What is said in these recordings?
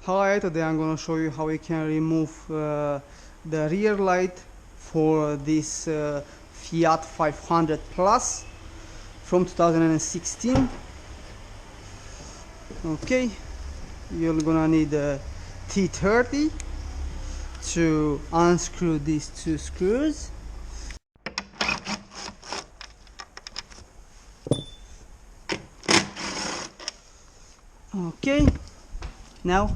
Hi, today I'm going to show you how we can remove the rear light for this Fiat 500 Plus from 2016. Okay, you're gonna need a T30 to unscrew these two screws. Okay, now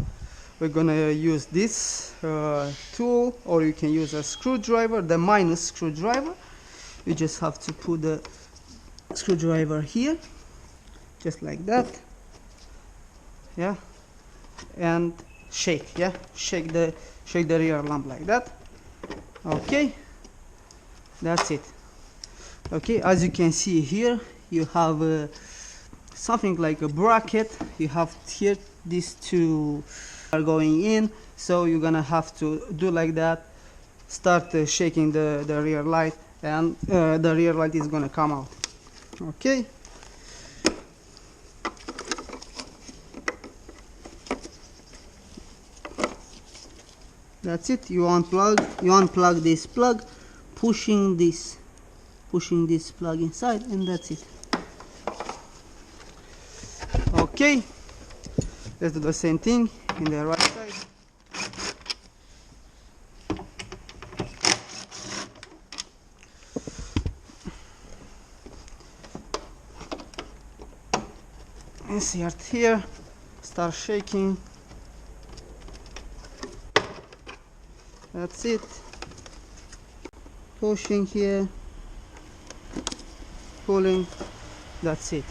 we're gonna use this tool, or you can use a screwdriver, the minus screwdriver. You just have to put the screwdriver here, just like that, yeah, and shake the rear lamp like that. Okay, that's it. Okay, as you can see here, you have something like a bracket. You have here these two are going in, so you're gonna have to do like that, start shaking the rear light, and the rear light is gonna come out. Okay, that's it. You unplug this plug, pushing this plug inside, and that's it. Okay, let's do the same thing in the right side. Insert here, start shaking. That's it. Pushing here, pulling. That's it.